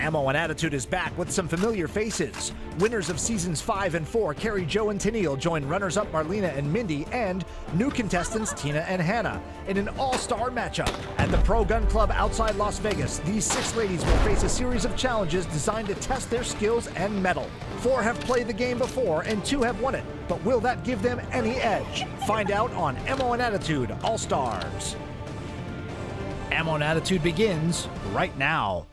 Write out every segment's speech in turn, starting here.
Ammo and Attitude is back with some familiar faces. Winners of seasons 5 and 4, Carrie, Joe, and Tennille join runners-up Marlena and Mindy, and new contestants Tina and Hannah in an all-star matchup. At the Pro Gun Club outside Las Vegas, these 6 ladies will face a series of challenges designed to test their skills and mettle. 4 have played the game before and 2 have won it, but will that give them any edge? Find out on Ammo and Attitude All-Stars. Ammo and Attitude begins right now.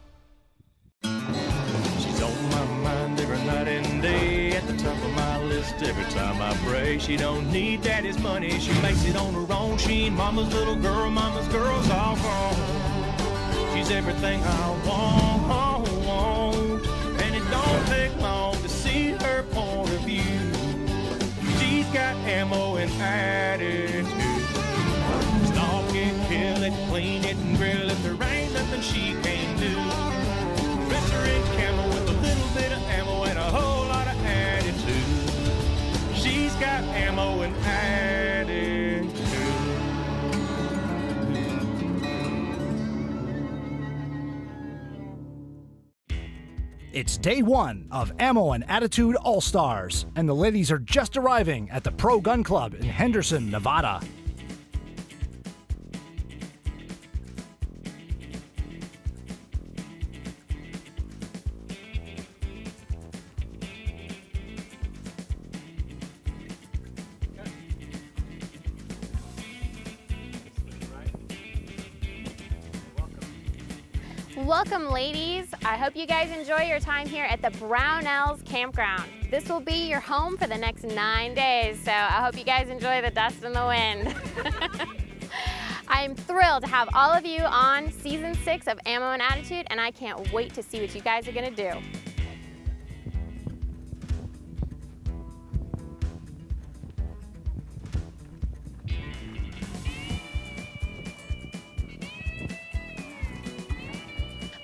She's on my mind every night and day, at the top of my list every time I pray. She don't need daddy's money, she makes it on her own. She ain't mama's little girl, mama's girl's all grown. She's everything I want, and it don't take long to see her point of view. She's got ammo and attitude. Stalk it, kill it, clean it, and grill it. There ain't nothing she can't do. Dress her in camo with a little bit of ammo and a whole lot of attitude. She's got ammo and attitude. It's day 1 of Ammo and Attitude All-Stars, and the ladies are just arriving at the Pro Gun Club in Henderson, Nevada. Welcome, ladies. I hope you guys enjoy your time here at the Brownells Campground. This will be your home for the next 9 days, so I hope you guys enjoy the dust and the wind. I'm thrilled to have all of you on season 6 of Ammo and Attitude, and I can't wait to see what you guys are gonna do.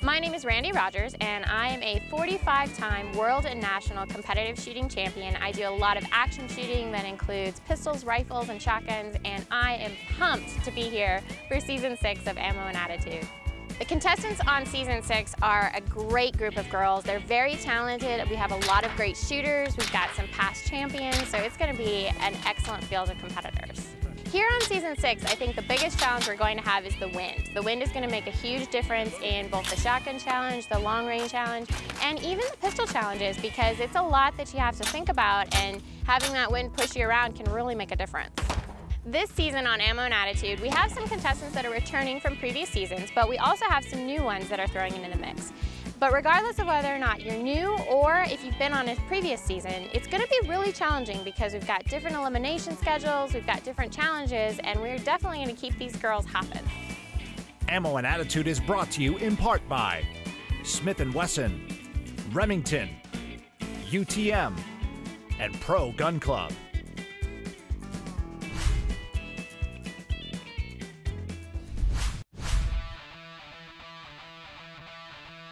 My name is Randy Rogers, and I am a 45-time world and national competitive shooting champion. I do a lot of action shooting that includes pistols, rifles, and shotguns, and I am pumped to be here for season 6 of Ammo and Attitude. The contestants on season 6 are a great group of girls. They're very talented. We have a lot of great shooters. We've got some past champions, so it's going to be an excellent field of competitors. Here on season 6, I think the biggest challenge we're going to have is the wind. The wind is going to make a huge difference in both the shotgun challenge, the long range challenge, and even the pistol challenges, because it's a lot that you have to think about, and having that wind push you around can really make a difference. This season on Ammo and Attitude, we have some contestants that are returning from previous seasons, but we also have some new ones that are throwing into the mix. But regardless of whether or not you're new or if you've been on a previous season, it's going to be really challenging because we've got different elimination schedules, we've got different challenges, and we're definitely going to keep these girls hopping. Ammo and Attitude is brought to you in part by Smith & Wesson, Remington, UTM, and Pro Gun Club.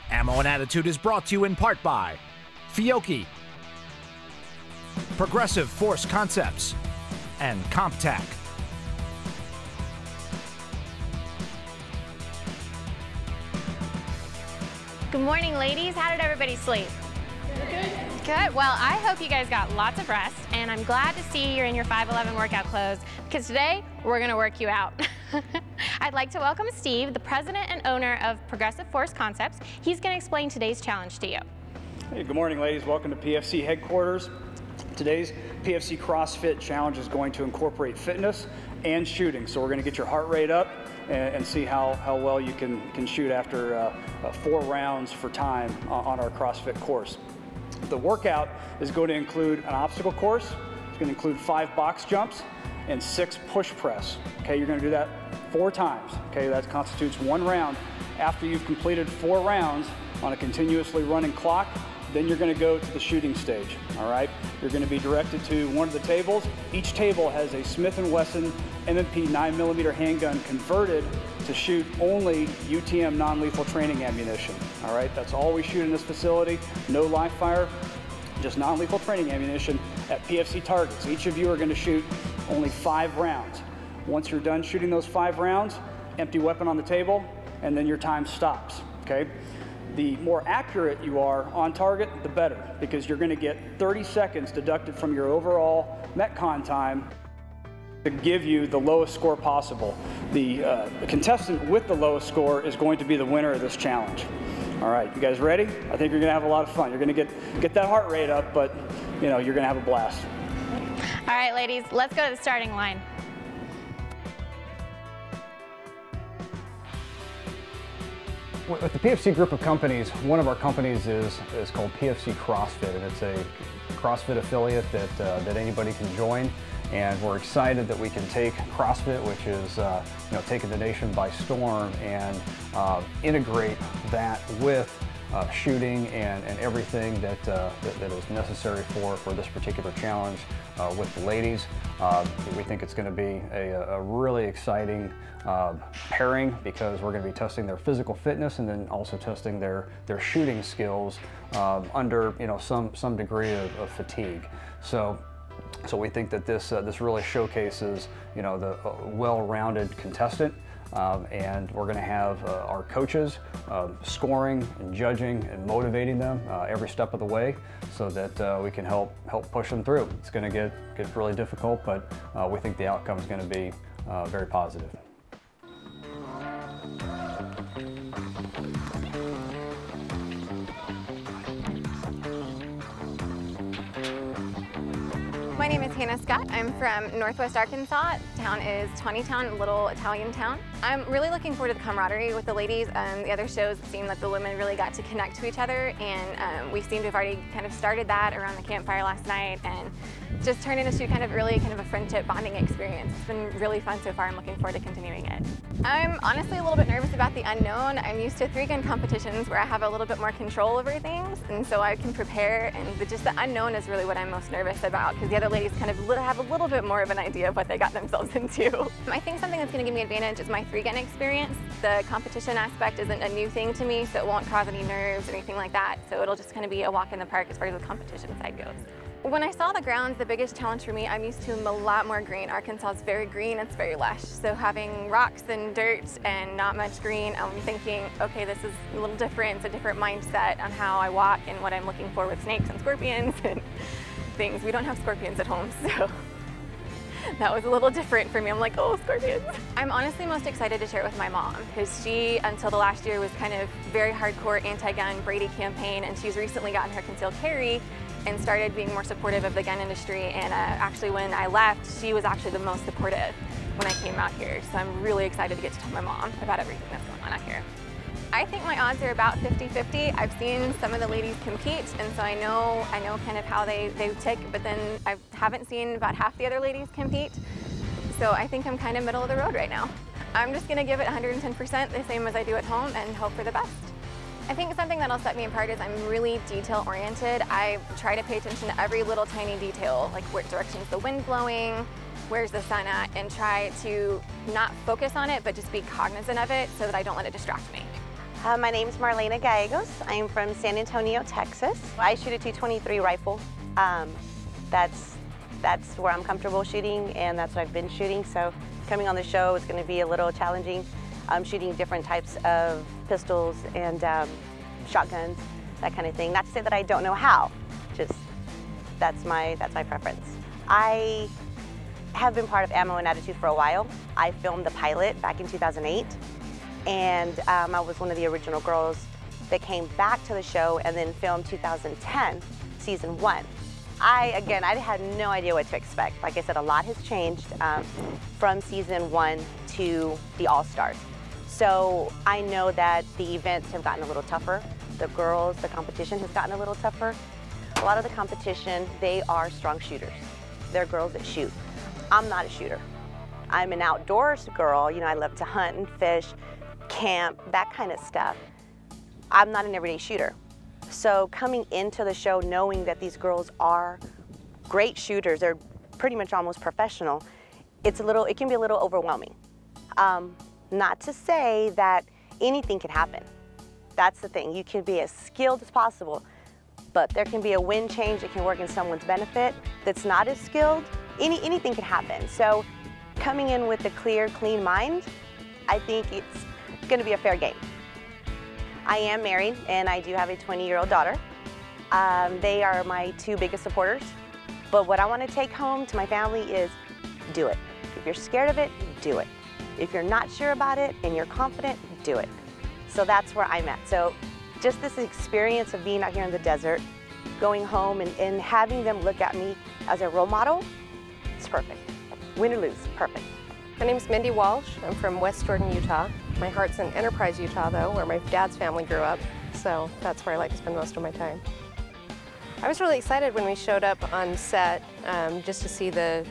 Ammo and Attitude is brought to you in part by Fiocchi, Progressive Force Concepts, and CompTac. Good morning, ladies. How did everybody sleep? Good. Good. Well, I hope you guys got lots of rest, and I'm glad to see you're in your 5'11" workout clothes, because today we're going to work you out. I'd like to welcome Steve, the president and owner of Progressive Force Concepts. He's going to explain today's challenge to you. Hey, good morning, ladies. Welcome to PFC headquarters. Today's PFC CrossFit challenge is going to incorporate fitness and shooting. So we're going to get your heart rate up and see how well you can shoot after 4 rounds for time on our CrossFit course. The workout is going to include an obstacle course. It's going to include 5 box jumps and 6 push press. Okay, you're going to do that 4 times. Okay, that constitutes 1 round. After you've completed 4 rounds on a continuously running clock, then you're going to go to the shooting stage. All right, you're going to be directed to one of the tables. Each table has a Smith & Wesson M&P 9mm handgun converted to shoot only UTM non-lethal training ammunition. All right, that's all we shoot in this facility. No live fire, just non-lethal training ammunition at PFC targets. Each of you are going to shoot only 5 rounds. Once you're done shooting those 5 rounds, empty weapon on the table, and then your time stops, okay? the more accurate you are on target, the better, because you're going to get 30 seconds deducted from your overall Metcon time to give you the lowest score possible. The contestant with the lowest score is going to be the winner of this challenge. All right, you guys ready? I think you're going to have a lot of fun. You're going to get that heart rate up, but you know, you're going to have a blast. All right, ladies, let's go to the starting line. With the PFC group of companies, one of our companies is called PFC CrossFit, and it's a CrossFit affiliate that anybody can join. And we're excited that we can take CrossFit, which is taking the nation by storm, and integrate that with shooting and everything that is necessary for this particular challenge with the ladies. We think it's going to be a really exciting pairing, because we're going to be testing their physical fitness and then also testing their shooting skills under some degree of fatigue. So we think that this really showcases the well-rounded contestant. And we're going to have our coaches scoring and judging and motivating them every step of the way, so that we can help push them through. It's going to get really difficult, but we think the outcome is going to be very positive. My name is Hannah Scott. I'm from Northwest Arkansas. Town is Tawnytown, a little Italian town. I'm really looking forward to the camaraderie with the ladies. The other shows, it seemed that the women really got to connect to each other, and we seem to have already kind of started that around the campfire last night, and just turned into really a friendship bonding experience. It's been really fun so far. I'm looking forward to continuing it. I'm honestly a little bit nervous about the unknown. I'm used to 3-gun competitions where I have a little bit more control over things, and so I can prepare, and just the unknown is really what I'm most nervous about, because the other ladies kind of have a little bit more of an idea of what they got themselves into. I think something that's going to give me advantage is my 3-gun experience. The competition aspect isn't a new thing to me, so it won't cause any nerves or anything like that, so it'll just kind of be a walk in the park as far as the competition side goes. When I saw the grounds, the biggest challenge for me, I'm used to a lot more green. Arkansas is very green, it's very lush. So having rocks and dirt and not much green, I'm thinking, okay, this is a little different. It's a different mindset on how I walk and what I'm looking for with snakes and scorpions and things. We don't have scorpions at home, so that was a little different for me. I'm like, oh, scorpions. I'm honestly most excited to share it with my mom, because she, until the last year, was kind of very hardcore anti-gun Brady campaign, and she's recently gotten her concealed carry and started being more supportive of the gun industry. And actually when I left, she was actually the most supportive when I came out here. So I'm really excited to get to tell my mom about everything that's going on out here. I think my odds are about 50-50. I've seen some of the ladies compete, and so I know kind of how they tick, but then I haven't seen about half the other ladies compete. So I think I'm kind of middle of the road right now. I'm just gonna give it 110%, the same as I do at home, and hope for the best. I think something that'll set me apart is I'm really detail oriented. I try to pay attention to every little tiny detail, like what direction's the wind blowing, where's the sun at, and try to not focus on it, but just be cognizant of it so that I don't let it distract me. My name is Marlena Gallegos. I'm from San Antonio, Texas. I shoot a .223 rifle. That's where I'm comfortable shooting, and that's what I've been shooting. So coming on the show is going to be a little challenging. I'm shooting different types of pistols and shotguns, that kind of thing. Not to say that I don't know how, just that's my preference. I have been part of Ammo and Attitude for a while. I filmed the pilot back in 2008, and I was one of the original girls that came back to the show and then filmed 2010, season 1. I had no idea what to expect. Like I said, a lot has changed from season 1 to the All-Stars. So I know that the events have gotten a little tougher. The competition has gotten a little tougher. A lot of the competition, they are strong shooters. They're girls that shoot. I'm not a shooter. I'm an outdoors girl. I love to hunt and fish, camp, that kind of stuff. I'm not an everyday shooter. So coming into the show knowing that these girls are great shooters, they're pretty much almost professional, it can be a little overwhelming. Not to say that anything can happen. That's the thing. You can be as skilled as possible, but there can be a wind change that can work in someone's benefit that's not as skilled. Anything can happen. So coming in with a clear, clean mind, I think it's going to be a fair game. I am married and I do have a 20-year-old daughter. They are my two biggest supporters. But what I want to take home to my family is do it. If you're scared of it, do it. If you're not sure about it and you're confident, do it. So that's where I'm at. So just this experience of being out here in the desert, going home and having them look at me as a role model, it's perfect. Win or lose, perfect. My name's Mindy Walsh. I'm from West Jordan, Utah. My heart's in Enterprise, Utah, though, where my dad's family grew up. So that's where I like to spend most of my time. I was really excited when we showed up on set just to see the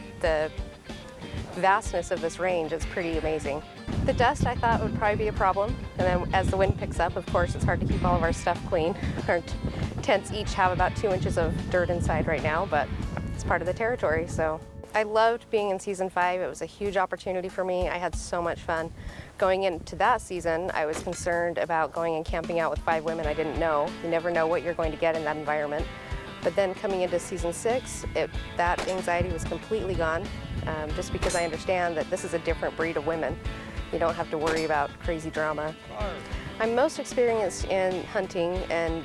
vastness of this range. It's pretty amazing. The dust I thought would probably be a problem, and then as the wind picks up, of course, it's hard to keep all of our stuff clean. Our tents each have about 2 inches of dirt inside right now, but it's part of the territory, so. I loved being in season 5. It was a huge opportunity for me. I had so much fun. Going into that season, I was concerned about going and camping out with 5 women I didn't know. You never know what you're going to get in that environment. But then coming into season 6, that anxiety was completely gone, just because I understand that this is a different breed of women. You don't have to worry about crazy drama. I'm most experienced in hunting and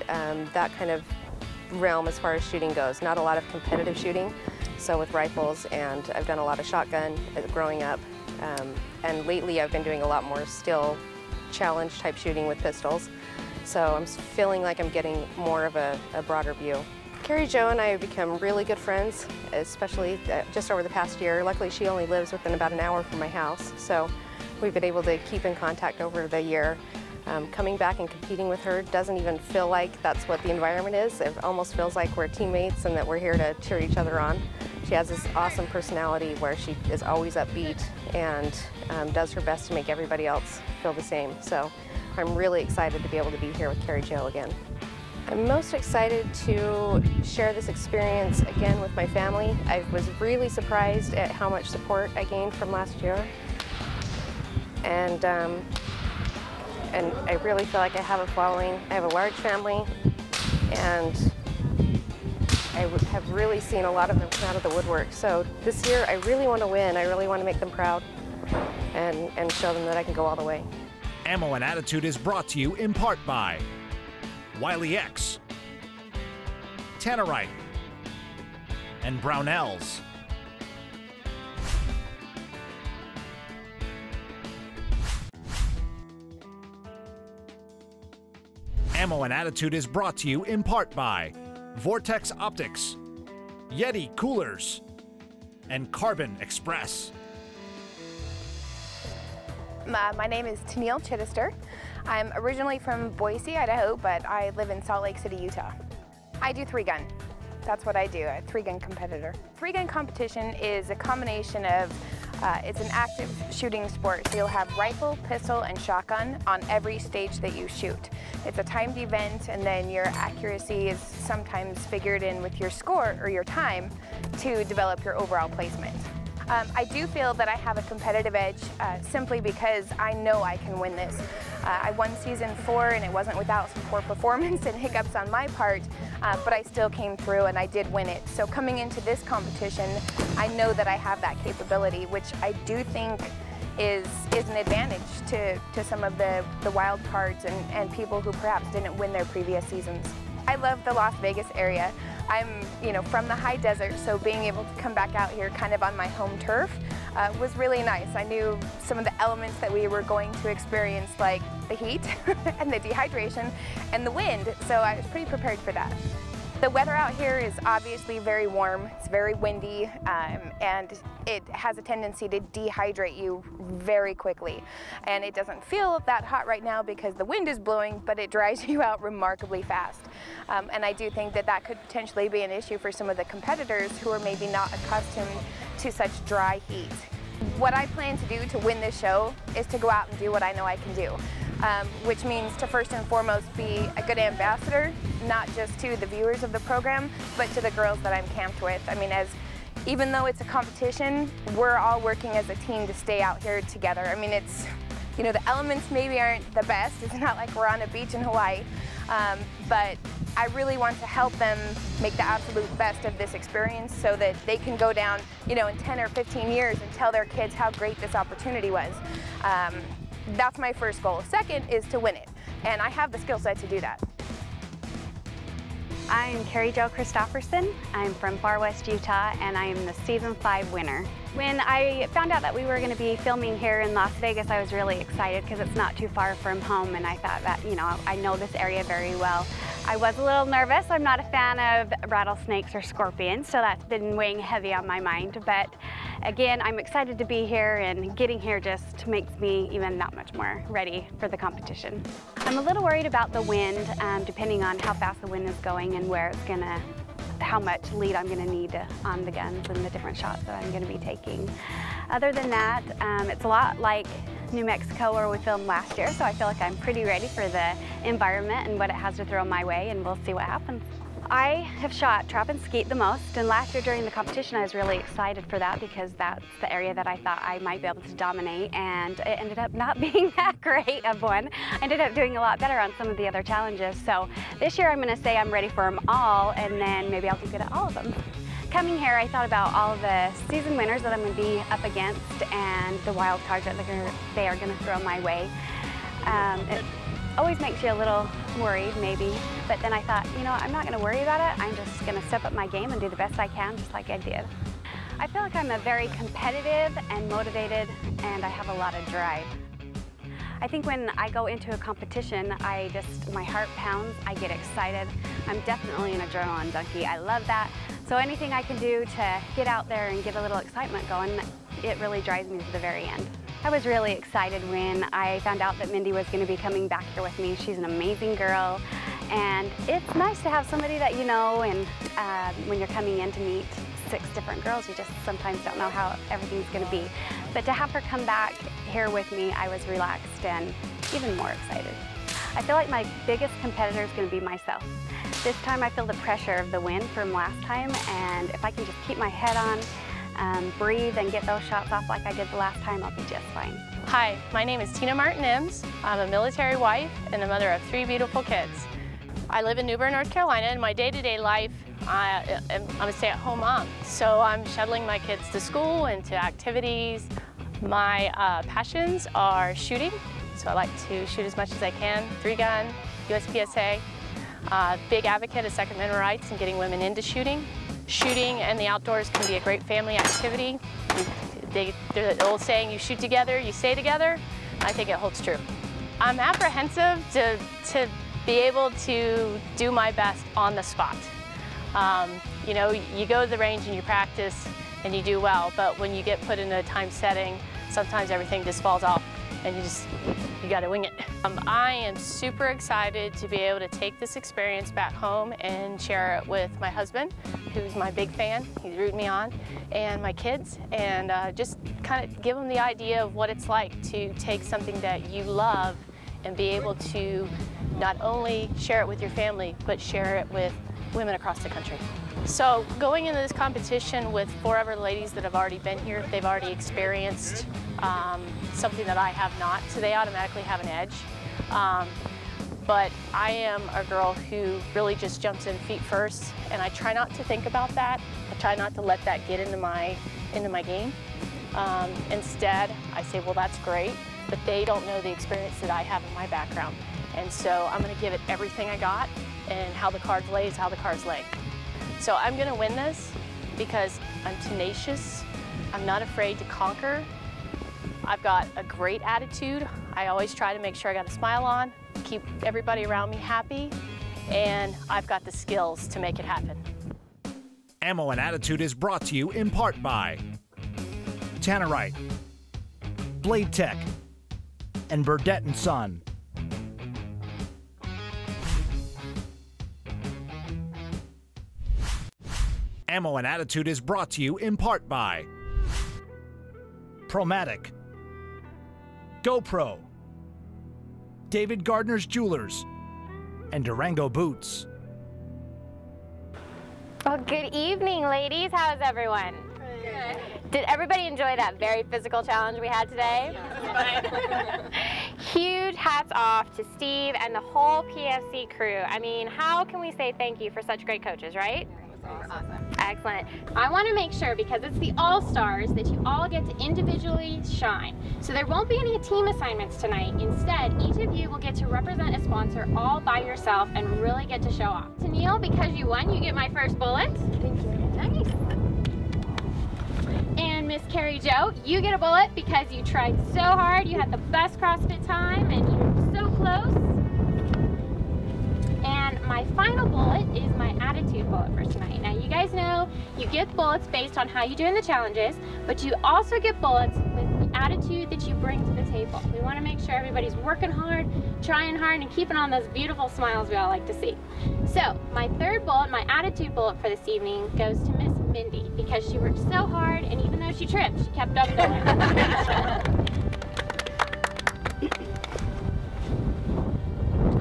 that kind of realm as far as shooting goes. Not a lot of competitive shooting, so with rifles, and I've done a lot of shotgun growing up. And lately I've been doing a lot more still challenge type shooting with pistols. So I'm feeling like I'm getting more of a broader view. Carrie Jo and I have become really good friends, especially just over the past year. Luckily she only lives within about an hour from my house, so we've been able to keep in contact over the year. Coming back and competing with her doesn't even feel like that's what the environment is. It almost feels like we're teammates and that we're here to cheer each other on. She has this awesome personality where she is always upbeat and does her best to make everybody else feel the same. So I'm really excited to be able to be here with Carrie Jo again. I'm most excited to share this experience again with my family. I was really surprised at how much support I gained from last year. And I really feel like I have a following. I have a large family, and I have really seen a lot of them come out of the woodwork. So this year, I really want to win. I really want to make them proud and show them that I can go all the way. Ammo and Attitude is brought to you in part by Wiley X, Tannerite, and Brownells. Ammo and Attitude is brought to you in part by Vortex Optics, Yeti Coolers, and Carbon Express. My name is Tennille Chittister. I'm originally from Boise, Idaho, but I live in Salt Lake City, Utah. I do 3-gun. That's what I do, a 3-gun competitor. 3-gun competition is a combination of it's an active shooting sport, so you'll have rifle, pistol, and shotgun on every stage that you shoot. It's a timed event, and then your accuracy is sometimes figured in with your score or your time to develop your overall placement. I do feel that I have a competitive edge simply because I know I can win this. I won season 4 and it wasn't without some poor performance and hiccups on my part, but I still came through and I did win it. So coming into this competition, I know that I have that capability, which I do think is an advantage to some of the wild cards and people who perhaps didn't win their previous seasons. I love the Las Vegas area. I'm, from the high desert, so being able to come back out here kind of on my home turf was really nice. I knew some of the elements that we were going to experience, like the heat and the dehydration and the wind, so I was pretty prepared for that. The weather out here is obviously very warm, it's very windy, and it has a tendency to dehydrate you very quickly. And it doesn't feel that hot right now because the wind is blowing, but it dries you out remarkably fast. And I do think that that could potentially be an issue for some of the competitors who are maybe not accustomed to such dry heat. What I plan to do to win this show is to go out and do what I know I can do. Which means to first and foremost be a good ambassador, not just to the viewers of the program, but to the girls that I'm camped with. I mean, even though it's a competition, we're all working as a team to stay out here together. I mean, it's, the elements maybe aren't the best. It's not like we're on a beach in Hawaii, but I really want to help them make the absolute best of this experience so that they can go down, in 10 or 15 years and tell their kids how great this opportunity was. That's my first goal. Second is to win it. and I have the skill set to do that. I'm Carrie Jo Christopherson. I'm from Far West Utah, and I am the Season 5 winner. When I found out that we were going to be filming here in Las Vegas, I was really excited because it's not too far from home, and I thought that, you know, I know this area very well. I was a little nervous. I'm not a fan of rattlesnakes or scorpions, so that's been weighing heavy on my mind. But again, I'm excited to be here, and getting here just makes me even that much more ready for the competition. I'm a little worried about the wind, depending on how fast the wind is going and where it's gonna, how much lead I'm gonna need on the guns and the different shots that I'm gonna be taking. Other than that, it's a lot like New Mexico where we filmed last year, so I feel like I'm pretty ready for the environment and what it has to throw my way, and we'll see what happens. I have shot trap and skeet the most, and last year during the competition I was really excited for that because that's the area that I thought I might be able to dominate, and it ended up not being that great of one. I ended up doing a lot better on some of the other challenges, so this year I'm going to say I'm ready for them all, and then maybe I'll be good at all of them. Coming here, I thought about all the season winners that I'm going to be up against and the wild cards that they are going to throw my way. It always makes you a little worried, maybe, but then I thought, you know, I'm not going to worry about it. I'm just going to step up my game and do the best I can, just like I did. I feel like I'm a very competitive and motivated, and I have a lot of drive. I think when I go into a competition, my heart pounds, I get excited. I'm definitely an adrenaline junkie. I love that. So anything I can do to get out there and get a little excitement going, it really drives me to the very end. I was really excited when I found out that Mindy was going to be coming back here with me. She's an amazing girl, and it's nice to have somebody that you know, and when you're coming in to meet 6 different girls, you just sometimes don't know how everything's going to be. But to have her come back here with me, I was relaxed and even more excited. I feel like my biggest competitor is going to be myself. This time I feel the pressure of the win from last time, and if I can just keep my head on, breathe and get those shots off like I did the last time, I'll be just fine. Hi, my name is Tina Martin-Imms. I'm a military wife and a mother of 3 beautiful kids. I live in New Bern, North Carolina, and my day-to-day life, I'm a stay-at-home mom. So I'm shuttling my kids to school and to activities. My passions are shooting, so I like to shoot as much as I can, 3-gun, USPSA. Big advocate of Second Amendment rights and getting women into shooting. Shooting and the outdoors can be a great family activity. There's the old saying, you shoot together, you stay together. I think it holds true. I'm apprehensive to be able to do my best on the spot. You know, you go to the range and you practice and you do well, but when you get put in a time setting, sometimes everything just falls off and you gotta wing it. I am super excited to be able to take this experience back home and share it with my husband, who's my big fan, he's rooting me on, and my kids, and just kind of give them the idea of what it's like to take something that you love and be able to not only share it with your family, but share it with women across the country. So going into this competition with 4 other ladies that have already been here, they've already experienced something that I have not, so they automatically have an edge. But I am a girl who really just jumps in feet first, and I try not to think about that. I try not to let that get into my game. Instead, I say, well, that's great, but they don't know the experience that I have in my background. And so I'm gonna give it everything I got, and how the cards lay is how the cards lay. So I'm gonna win this because I'm tenacious, I'm not afraid to conquer, I've got a great attitude, I always try to make sure I got a smile on, keep everybody around me happy, and I've got the skills to make it happen. Ammo and Attitude is brought to you in part by Tannerite, Blade Tech, and Burdett & Son. Ammo and Attitude is brought to you in part by Promatic, GoPro, David Gardner's Jewelers, and Durango Boots. Well, good evening, ladies. How's everyone? Good. Did everybody enjoy that very physical challenge we had today? Huge hats off to Steve and the whole PFC crew. I mean, how can we say thank you for such great coaches, right? Awesome. Excellent. I want to make sure, because it's the All-Stars, that you all get to individually shine. So there won't be any team assignments tonight. Instead, each of you will get to represent a sponsor all by yourself and really get to show off. Tennille, because you won, you get my first bullet. Thank you. Nice. And Miss Carrie Jo, you get a bullet because you tried so hard, you had the best CrossFit time, and you were so close. And my final bullet is my attitude bullet for tonight. Now you guys know you get bullets based on how you do in the challenges, but you also get bullets with the attitude that you bring to the table. We want to make sure everybody's working hard, trying hard, and keeping on those beautiful smiles we all like to see. So my third bullet, my attitude bullet for this evening, goes to Miss Mindy, because she worked so hard, and even though she tripped, she kept on going.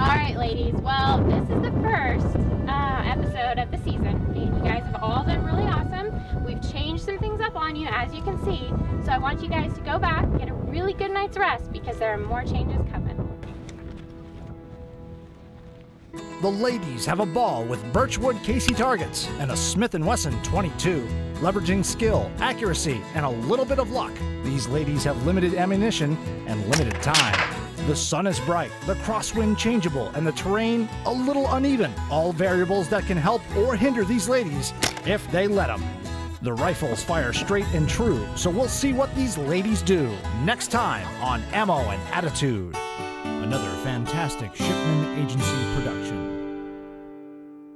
All right, ladies, well, this is the first episode of the season, and you guys have all done really awesome. We've changed some things up on you, as you can see, so I want you guys to go back, get a really good night's rest, because there are more changes coming. The ladies have a ball with Birchwood Casey targets and a Smith & Wesson 22. Leveraging skill, accuracy, and a little bit of luck, these ladies have limited ammunition and limited time. The sun is bright, the crosswind changeable, and the terrain a little uneven. All variables that can help or hinder these ladies if they let them. The rifles fire straight and true, so we'll see what these ladies do next time on Ammo and Attitude. Another fantastic Shipman Agency production.